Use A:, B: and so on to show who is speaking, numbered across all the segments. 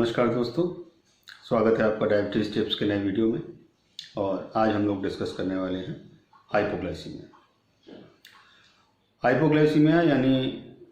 A: नमस्कार दोस्तों, स्वागत है आपका डायबिटीज़ टिप्स के नए वीडियो में। और आज हम लोग डिस्कस करने वाले हैं हाइपोग्लाइसीमिया। हाइपोग्लाइसीमिया यानी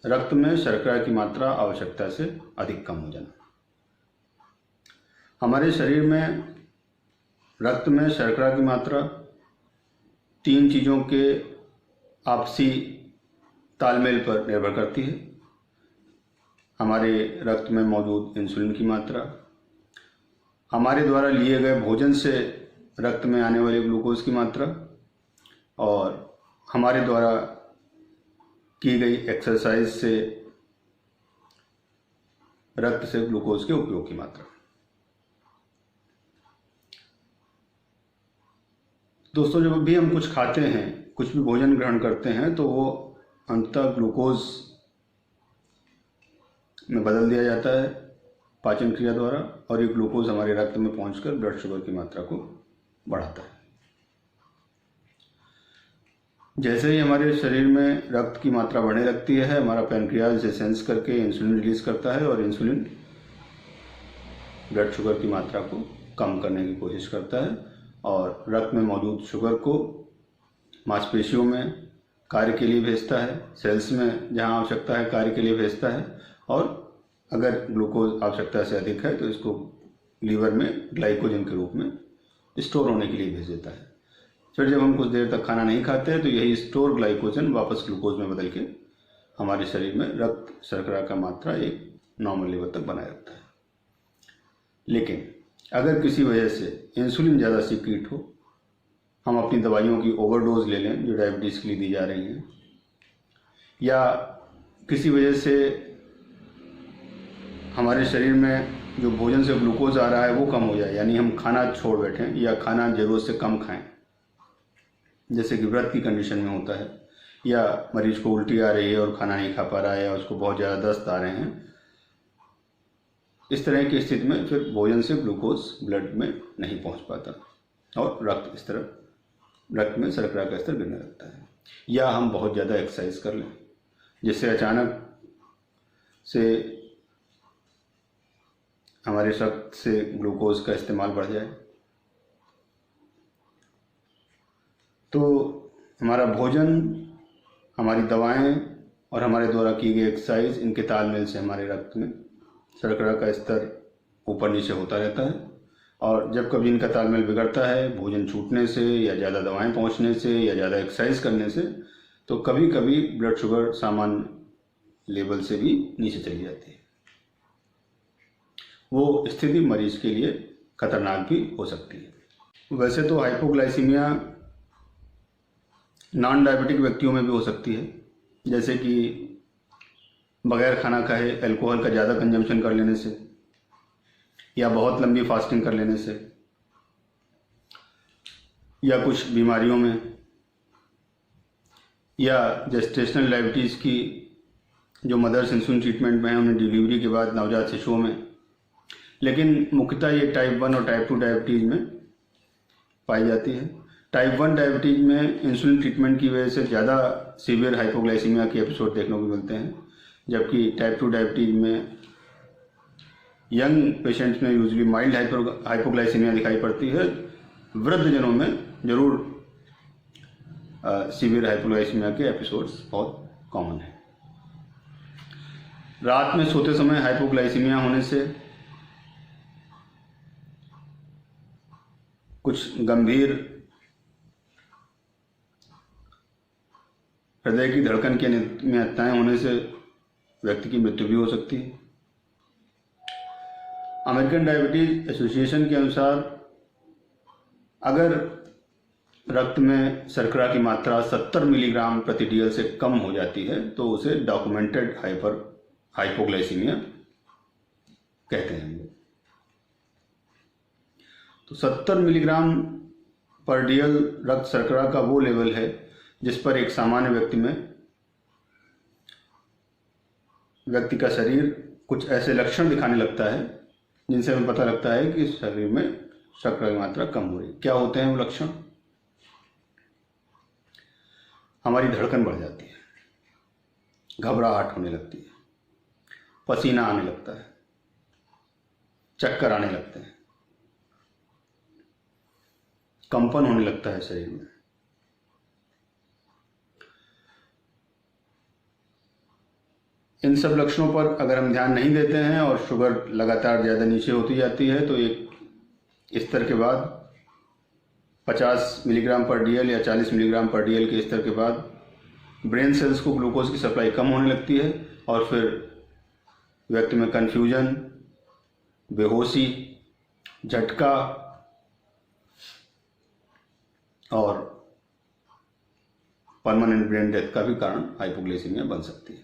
A: रक्त में शर्करा की मात्रा आवश्यकता से अधिक कम हो जाना। हमारे शरीर में रक्त में शर्करा की मात्रा तीन चीज़ों के आपसी तालमेल पर निर्भर करती है। हमारे रक्त में मौजूद इंसुलिन की मात्रा, हमारे द्वारा लिए गए भोजन से रक्त में आने वाले ग्लूकोज की मात्रा और हमारे द्वारा की गई एक्सरसाइज से रक्त से ग्लूकोज के उपयोग की मात्रा। दोस्तों, जब भी हम कुछ खाते हैं, कुछ भी भोजन ग्रहण करते हैं, तो वो अंततः ग्लूकोज में बदल दिया जाता है पाचन क्रिया द्वारा, और ये ग्लूकोज हमारे रक्त में पहुंचकर ब्लड शुगर की मात्रा को बढ़ाता है। जैसे ही हमारे शरीर में रक्त की मात्रा बढ़ने लगती है, हमारा पैनक्रियाज इसे सेंस करके इंसुलिन रिलीज करता है और इंसुलिन ब्लड शुगर की मात्रा को कम करने की कोशिश करता है और रक्त में मौजूद शुगर को मांसपेशियों में कार्य के लिए भेजता है, सेल्स में जहां आवश्यकता है कार्य के लिए भेजता है, और अगर ग्लूकोज आवश्यकता से अधिक है तो इसको लीवर में ग्लाइकोजन के रूप में स्टोर होने के लिए भेज देता है। फिर जब हम कुछ देर तक खाना नहीं खाते हैं तो यही स्टोर ग्लाइकोजन वापस ग्लूकोज में बदल के हमारे शरीर में रक्त शर्करा का मात्रा एक नॉर्मल लेवल तक बनाए रखता है। लेकिन अगर किसी वजह से इंसुलिन ज़्यादा सीक्रेट हो, हम अपनी दवाइयों की ओवरडोज ले लें जो डायबिटीज़ के लिए दी जा रही हैं, या किसी वजह से हमारे शरीर में जो भोजन से ग्लूकोज आ रहा है वो कम हो जाए, यानी हम खाना छोड़ बैठें या खाना ज़रूरत से कम खाएं, जैसे कि व्रत की कंडीशन में होता है, या मरीज को उल्टी आ रही है और खाना नहीं खा पा रहा है, या उसको बहुत ज़्यादा दस्त आ रहे हैं, इस तरह की स्थिति में फिर भोजन से ग्लूकोज ब्लड में नहीं पहुंच पाता और रक्त में शर्करा का स्तर गिरने लगता है। या हम बहुत ज़्यादा एक्सरसाइज कर लें जिससे अचानक से हमारे रक्त से ग्लूकोज का इस्तेमाल बढ़ जाए, तो हमारा भोजन, हमारी दवाएं और हमारे द्वारा की गई एक्सरसाइज, इनके तालमेल से हमारे रक्त में शर्करा का स्तर ऊपर नीचे होता रहता है। और जब कभी इनका तालमेल बिगड़ता है, भोजन छूटने से या ज़्यादा दवाएं पहुंचने से या ज़्यादा एक्सरसाइज करने से, तो कभी कभी ब्लड शुगर सामान्य लेवल से भी नीचे चली जाती है। वो स्थिति मरीज के लिए खतरनाक भी हो सकती है। वैसे तो हाइपोग्लाइसीमिया नॉन डायबिटिक व्यक्तियों में भी हो सकती है, जैसे कि बगैर खाना खाए अल्कोहल का ज़्यादा कंजम्पशन कर लेने से, या बहुत लंबी फास्टिंग कर लेने से, या कुछ बीमारियों में, या जेस्टेशनल डायबिटीज़ की जो मदर्स इंसुलिन ट्रीटमेंट में है उन्हें डिलीवरी के बाद नवजात शिशुओं में। लेकिन मुख्यतः ये टाइप 1 और टाइप 2 डायबिटीज़ में पाई जाती है। टाइप 1 डायबिटीज़ में इंसुलिन ट्रीटमेंट की वजह से ज़्यादा सीवियर हाइपोग्लाइसीमिया के एपिसोड देखने को मिलते हैं, जबकि टाइप 2 डायबिटीज़ में यंग पेशेंट्स में यूजुअली माइल्ड हाइपोग्लाइसीमिया दिखाई पड़ती है। वृद्धजनों में जरूर सीवियर हाइपोग्लाइसीमिया के एपिसोड्स बहुत कॉमन है। रात में सोते समय हाइपोग्लाइसीमिया होने से कुछ गंभीर हृदय की धड़कन की अनियमितताएं होने से व्यक्ति की मृत्यु भी हो सकती है। अमेरिकन डायबिटीज एसोसिएशन के अनुसार अगर रक्त में शर्करा की मात्रा 70 मिलीग्राम प्रति DL से कम हो जाती है तो उसे डॉक्यूमेंटेड हाइपोग्लाइसीमिया कहते हैं। तो 70 मिलीग्राम पर DL रक्त शर्करा का वो लेवल है जिस पर एक सामान्य व्यक्ति का शरीर कुछ ऐसे लक्षण दिखाने लगता है जिनसे हमें पता लगता है कि शरीर में शर्करा की मात्रा कम हो रही है। क्या होते हैं वो लक्षण? हमारी धड़कन बढ़ जाती है, घबराहट होने लगती है, पसीना आने लगता है, चक्कर आने लगते हैं, कंपन होने लगता है शरीर में। इन सब लक्षणों पर अगर हम ध्यान नहीं देते हैं और शुगर लगातार ज़्यादा नीचे होती जाती है तो एक स्तर के बाद 50 मिलीग्राम पर डीएल या 40 मिलीग्राम पर डीएल के स्तर के बाद ब्रेन सेल्स को ग्लूकोज की सप्लाई कम होने लगती है और फिर व्यक्ति में कन्फ्यूजन, बेहोशी, झटका और परमानेंट ब्रेन डेथ का भी कारण हाइपोग्लाइसीमिया बन सकती है,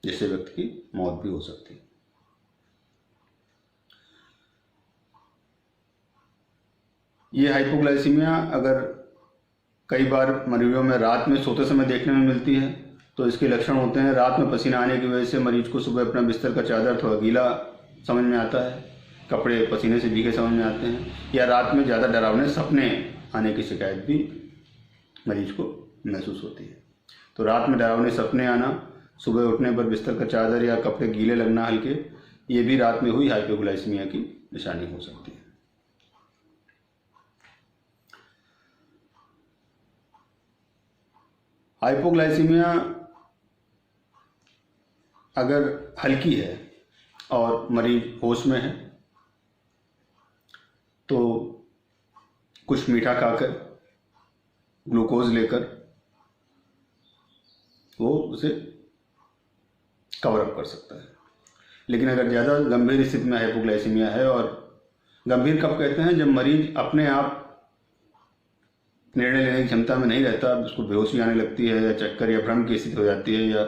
A: जिससे व्यक्ति की मौत भी हो सकती है। ये हाइपोग्लाइसीमिया अगर कई बार मरीजों में रात में सोते समय देखने में मिलती है तो इसके लक्षण होते हैं रात में पसीना आने की वजह से मरीज को सुबह अपना बिस्तर का चादर थोड़ा गीला समझ में आता है, कपड़े पसीने से भीगे समझ में आते हैं, या रात में ज़्यादा डरावने सपने आने की शिकायत भी मरीज को महसूस होती है। तो रात में डरावने सपने आना, सुबह उठने पर बिस्तर का चादर या कपड़े गीले लगना हल्के, ये भी रात में हुई हाइपोग्लाइसीमिया की निशानी हो सकती है। हाइपोग्लाइसीमिया अगर हल्की है और मरीज होश में है तो कुछ मीठा खाकर, ग्लूकोज लेकर वो उसे कवर अप कर सकता है। लेकिन अगर ज़्यादा गंभीर स्थिति में हाइपोग्लाइसीमिया है, और गंभीर कब कहते हैं, जब मरीज अपने आप निर्णय लेने की क्षमता में नहीं रहता, उसको बेहोशी आने लगती है या चक्कर या भ्रम की स्थिति हो जाती है या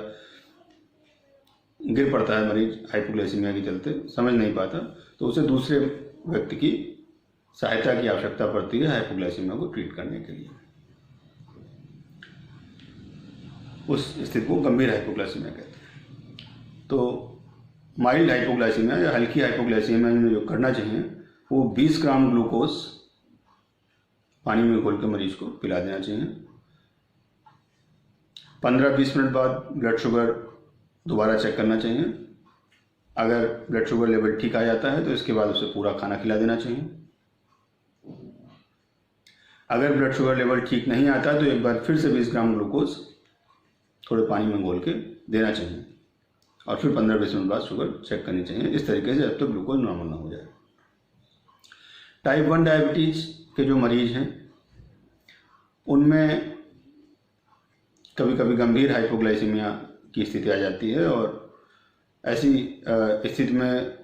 A: गिर पड़ता है मरीज हाइपोग्लाइसीमिया के चलते, समझ नहीं पाता, तो उसे दूसरे व्यक्ति की सहायता की आवश्यकता पड़ती है हाइपोग्लाइसीमिया को ट्रीट करने के लिए। उस स्थिति को गंभीर हाइपोग्लाइसीमिया कहते हैं। तो माइल्ड हाइपोग्लाइसीमिया या हल्की हाइपोग्लाइसीमिया में जो करना चाहिए वो 20 ग्राम ग्लूकोज पानी में घोल के मरीज को पिला देना चाहिए। 15-20 मिनट बाद ब्लड शुगर दोबारा चेक करना चाहिए। अगर ब्लड शुगर लेवल ठीक आ जाता है तो इसके बाद उसे पूरा खाना खिला देना चाहिए। अगर ब्लड शुगर लेवल ठीक नहीं आता तो एक बार फिर से 20 ग्राम ग्लूकोज थोड़े पानी में घोल के देना चाहिए और फिर 15-20 मिनट बाद शुगर चेक करनी चाहिए, इस तरीके से जब तक ग्लूकोज नॉर्मल ना हो जाए। टाइप 1 डायबिटीज़ के जो मरीज हैं उनमें कभी कभी गंभीर हाइपोग्लाइसीमिया की स्थिति आ जाती है और ऐसी स्थिति में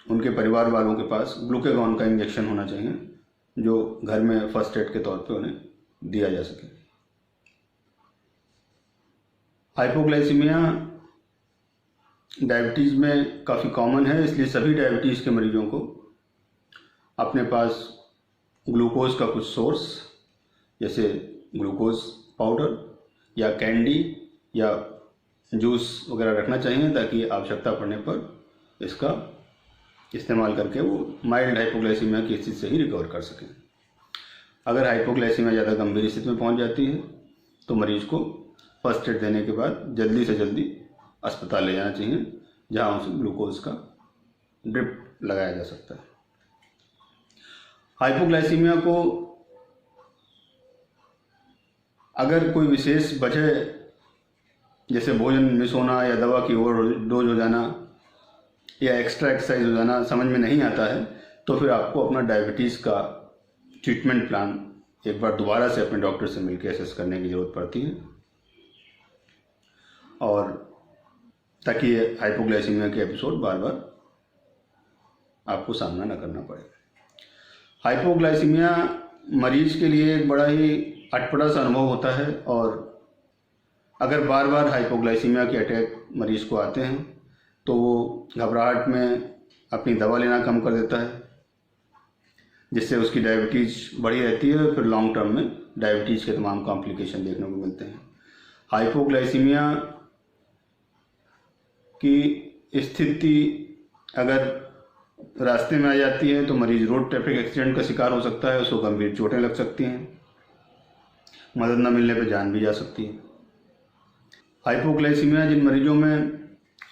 A: उनके परिवार वालों के पास ग्लूकागॉन का इंजेक्शन होना चाहिए जो घर में फर्स्ट एड के तौर पे उन्हें दिया जा सके। हाइपोग्लाइसीमिया डायबिटीज़ में काफ़ी कॉमन है, इसलिए सभी डायबिटीज़ के मरीजों को अपने पास ग्लूकोज का कुछ सोर्स जैसे ग्लूकोज पाउडर या कैंडी या जूस वगैरह रखना चाहिए ताकि आवश्यकता पड़ने पर इसका इस्तेमाल करके वो माइल्ड हाइपोग्लाइसीमिया की स्थिति से ही रिकवर कर सकें। अगर हाइपोग्लाइसीमिया ज़्यादा गंभीर स्थिति में पहुंच जाती है तो मरीज को फर्स्ट एड देने के बाद जल्दी से जल्दी अस्पताल ले जाना चाहिए जहां उसे ग्लूकोज का ड्रिप लगाया जा सकता है। हाइपोग्लाइसीमिया को अगर कोई विशेष वजह जैसे भोजन मिस होना या दवा की ओवरडोज हो जाना या एक्स्ट्रा एक्सरसाइज हो जाना समझ में नहीं आता है तो फिर आपको अपना डायबिटीज़ का ट्रीटमेंट प्लान एक बार दोबारा से अपने डॉक्टर से मिलकर असेस करने की ज़रूरत पड़ती है, और ताकि हाइपोग्लाइसीमिया के एपिसोड बार बार आपको सामना न करना पड़े। हाइपोग्लाइसीमिया मरीज के लिए एक बड़ा ही अटपटा सा अनुभव होता है, और अगर बार बार हाइपोग्लाइसीमिया के अटैक मरीज को आते हैं तो वो घबराहट में अपनी दवा लेना कम कर देता है, जिससे उसकी डायबिटीज़ बढ़ी रहती है, फिर लॉन्ग टर्म में डायबिटीज़ के तमाम कॉम्प्लिकेशन देखने को मिलते हैं। हाइपोग्लाइसीमिया की स्थिति अगर रास्ते में आ जाती है तो मरीज रोड ट्रैफिक एक्सीडेंट का शिकार हो सकता है, उसको गंभीर चोटें लग सकती हैं, मदद न मिलने पर जान भी जा सकती है। हाइपोग्लाइसीमिया जिन मरीजों में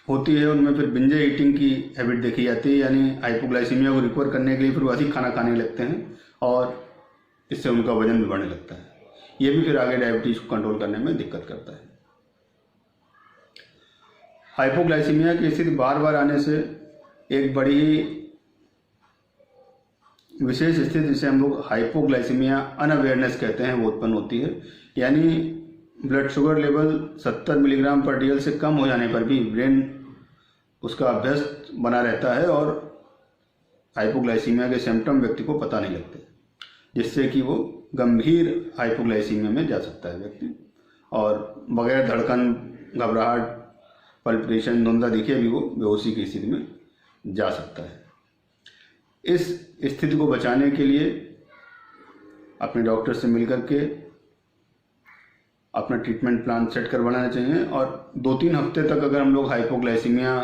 A: होती है उनमें फिर बिंज ईटिंग की हैबिट देखी जाती है, यानी हाइपोग्लाइसीमिया को रिकवर करने के लिए फिर वो अधिक खाना खाने लगते हैं और इससे उनका वजन भी बढ़ने लगता है। ये भी फिर आगे डायबिटीज़ को कंट्रोल करने में दिक्कत करता है। हाइपोग्लाइसीमिया की स्थिति बार बार आने से एक बड़ी विशेष स्थिति जिसे हम लोग हाइपोग्लाइसीमिया अनअवेयरनेस कहते हैं वो उत्पन्न होती है, यानी ब्लड शुगर लेवल 70 मिलीग्राम पर DL से कम हो जाने पर भी ब्रेन उसका अभ्यस्त बना रहता है और हाइपोग्लाइसीमिया के सिम्टम व्यक्ति को पता नहीं लगते, जिससे कि वो गंभीर हाइपोग्लाइसीमिया में जा सकता है व्यक्ति और बगैर धड़कन, घबराहट, पल्पिटेशन, धुंधला दिखे भी वो बेहोशी की स्थिति में जा सकता है। इस स्थिति को बचाने के लिए अपने डॉक्टर से मिलकर के अपना ट्रीटमेंट प्लान सेट कर बनाना चाहिए और 2-3 हफ्ते तक अगर हम लोग हाइपोग्लाइसीमिया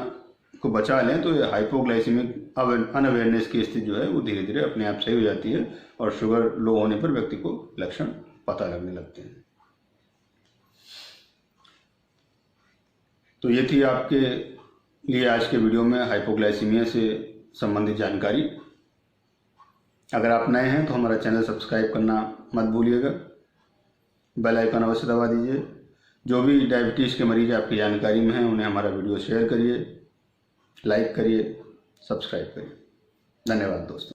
A: को बचा लें तो ये हाइपोग्लाइसीमिक अनअवेयरनेस की स्थिति जो है वो धीरे धीरे अपने आप सही हो जाती है और शुगर लो होने पर व्यक्ति को लक्षण पता लगने लगते हैं। तो ये थी आपके लिए आज के वीडियो में हाइपोग्लाइसीमिया से संबंधित जानकारी। अगर आप नए हैं तो हमारा चैनल सब्सक्राइब करना मत भूलिएगा, बेल आइकन अवश्य दबा दीजिए। जो भी डायबिटीज़ के मरीज आपकी जानकारी में हैं उन्हें हमारा वीडियो शेयर करिए, लाइक करिए, सब्सक्राइब करिए। धन्यवाद दोस्तों।